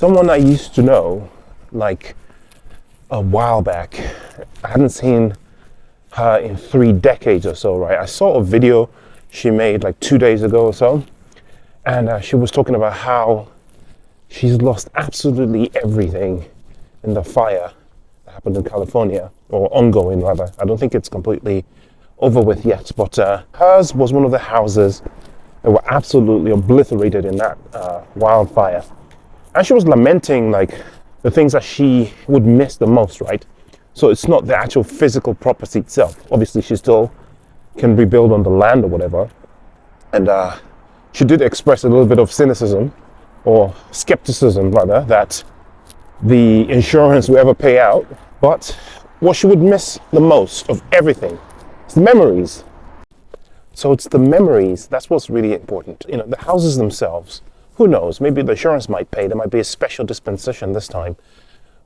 someone I used to know, like a while back. I hadn't seen her in 3 decades or so, right? I saw a video she made like 2 days ago or so, and she was talking about how she's lost absolutely everything in the fire that happened in California, or ongoing rather. I don't think it's completely over with yet, but hers was one of the houses that were absolutely obliterated in that wildfire. And she was lamenting like the things that she would miss the most, right? So it's not the actual physical property itself. Obviously, she still can rebuild on the land or whatever. And she did express a little bit of cynicism, or skepticism rather, that the insurance will ever pay out. But what she would miss the most of everything is the memories. So it's the memories, that's what's really important. You know, the houses themselves, who knows, maybe the insurance might pay, there might be a special dispensation this time.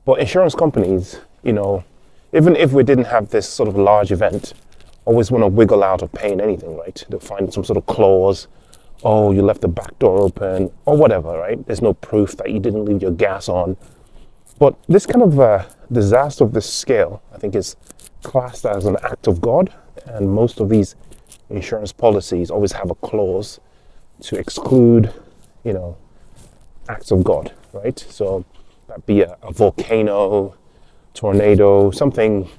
But insurance companies, you know, even if we didn't have this sort of large event, always want to wiggle out of paying anything, right? They'll find some sort of clause, oh, you left the back door open, or whatever, right? There's no proof that you didn't leave your gas on. But this kind of disaster of this scale, I think, is classed as an act of God, and most of these insurance policies always have a clause to exclude, you know, acts of God, right? So that be a volcano, tornado, something,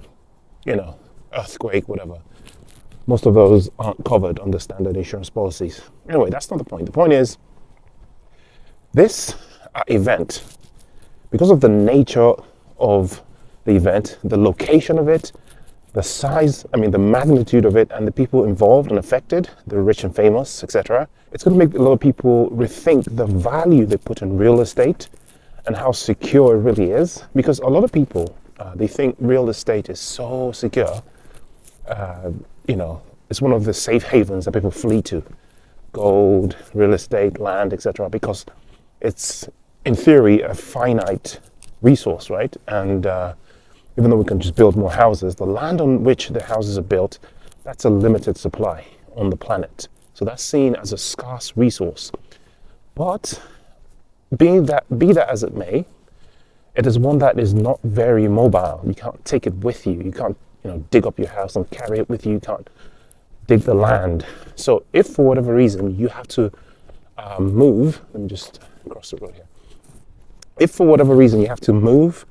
you know, earthquake, whatever. Most of those aren't covered under standard insurance policies. Anyway, that's not the point. The point is, this event, because of the nature of the event, the location of it, the size, I mean, the magnitude of it, and the people involved and affected, the rich and famous, etc., it's going to make a lot of people rethink the value they put in real estate and how secure it really is. Because a lot of people, they think real estate is so secure. You know, it's one of the safe havens that people flee to. Gold, real estate, land, etc., because it's, in theory, a finite resource, right? And even though we can just build more houses, the land on which the houses are built, that's a limited supply on the planet. So that's seen as a scarce resource. But be that as it may, it is one that is not very mobile. You can't take it with you. You can't, you know, dig up your house and carry it with you. You can't dig the land. So if for whatever reason you have to move, let me just cross the road here. If for whatever reason you have to move,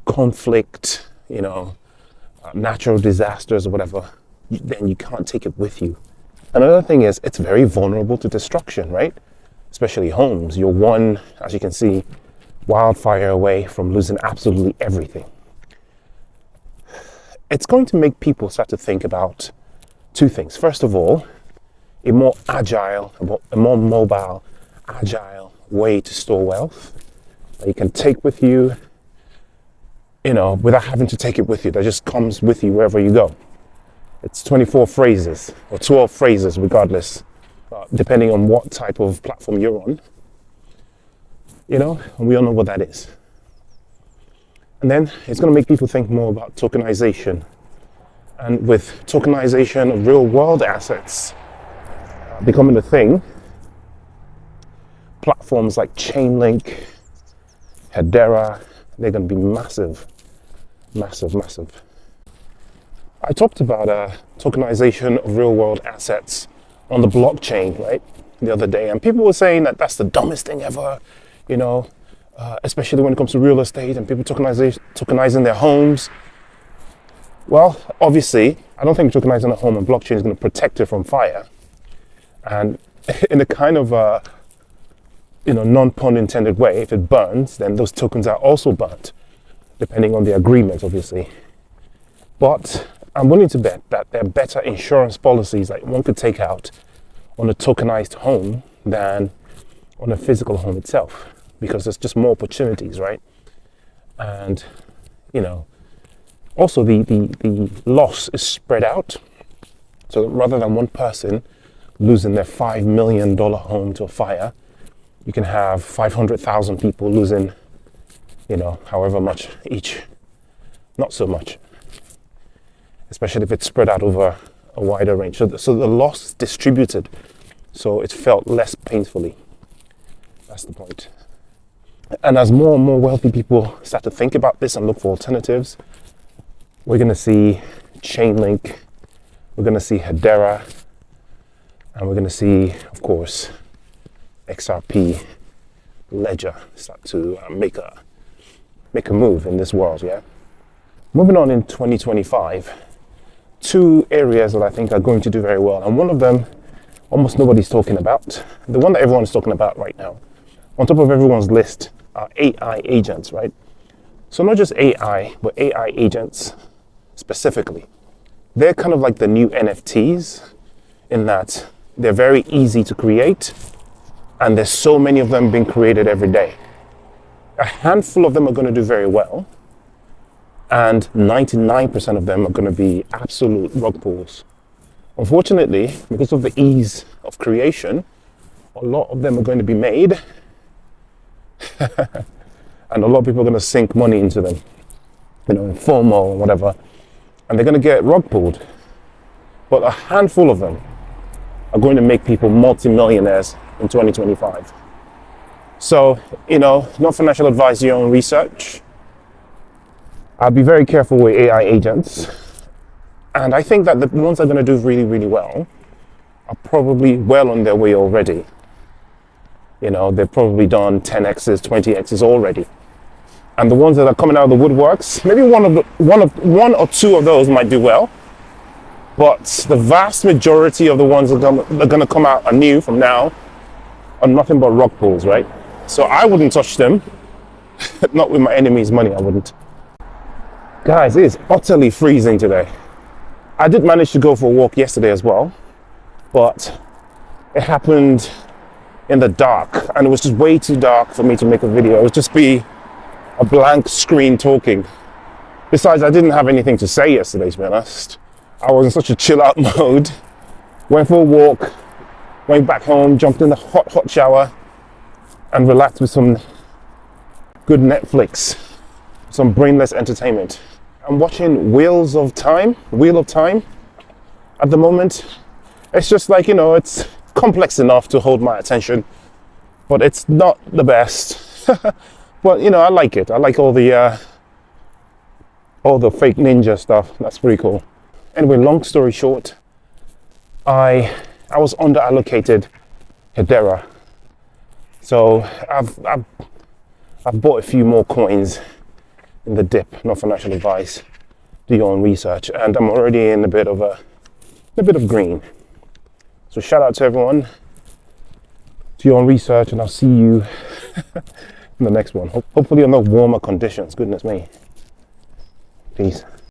conflict, you know, natural disasters or whatever, then you can't take it with you. Another thing is, it's very vulnerable to destruction, right? Especially homes. You're one, as you can see, wildfire away from losing absolutely everything. It's going to make people start to think about two things. First of all, a more agile, a more mobile, agile way to store wealth that you can take with you, you know, without having to take it with you. That just comes with you wherever you go. It's 24 phrases or 12 phrases, regardless, depending on what type of platform you're on. You know, and we all know what that is. And then it's going to make people think more about tokenization. And with tokenization of real world assets becoming a thing, platforms like Chainlink, Hedera, they're going to be massive, massive, massive. I talked about tokenization of real world assets on the blockchain, right, the other day, and people were saying that that's the dumbest thing ever, you know, especially when it comes to real estate and people tokenizing their homes. Well, obviously, I don't think tokenizing a home on blockchain is going to protect it from fire. And in a kind of, you know, non-pun intended way, if it burns, then those tokens are also burnt, depending on the agreement, obviously. But I'm willing to bet that there are better insurance policies that one could take out on a tokenized home than on a physical home itself, because there's just more opportunities, right? And, you know, also the loss is spread out. So rather than one person losing their $5 million home to a fire, you can have 500,000 people losing, you know, however much each. Not so much, especially if it's spread out over a wider range. So the loss is distributed, so it's felt less painfully. That's the point. And as more and more wealthy people start to think about this and look for alternatives, we're going to see Chainlink, we're going to see Hedera, and we're going to see, of course, XRP Ledger start to make a move in this world, yeah? Moving on in 2025, two areas that I think are going to do very well, and one of them almost nobody's talking about. The one that everyone's talking about right now, on top of everyone's list, are AI agents, right? So not just AI, but AI agents specifically. They're kind of like the new NFTs in that they're very easy to create, and there's so many of them being created every day. A handful of them are going to do very well, and 99% of them are going to be absolute rug pulls. Unfortunately, because of the ease of creation, a lot of them are going to be made and a lot of people are going to sink money into them, in FOMO or whatever, and they're going to get rug pulled. But a handful of them are going to make people multi-millionaires in 2025. So, not financial advice, your own research. I'll be very careful with AI agents. And I think that the ones that are going to do really, really well are probably well on their way already. They've probably done 10x's, 20x's already. And the ones that are coming out of the woodworks, maybe one or two of those might do well. But the vast majority of the ones that are going to come out anew from now are nothing but rug pulls, right? So I wouldn't touch them. Not with my enemy's money, I wouldn't. Guys, it is utterly freezing today. I did manage to go for a walk yesterday as well, but it happened in the dark, and it was just way too dark for me to make a video. It would just be a blank screen talking. Besides, I didn't have anything to say yesterday, to be honest. I was in such a chill out mode. Went for a walk, went back home, jumped in the hot shower, and relaxed with some good Netflix, some brainless entertainment. I'm watching Wheel of Time at the moment. It's just like, it's complex enough to hold my attention, but it's not the best. But I like it. I like all the fake ninja stuff. That's pretty cool. Anyway, long story short, I was under allocated Hedera, so I've bought a few more coins in the dip. Not financial advice. Do your own research, and I'm already in a bit of green. So shout out to everyone. Do your own research, and I'll see you in the next one. Hopefully under warmer conditions. Goodness me. Peace.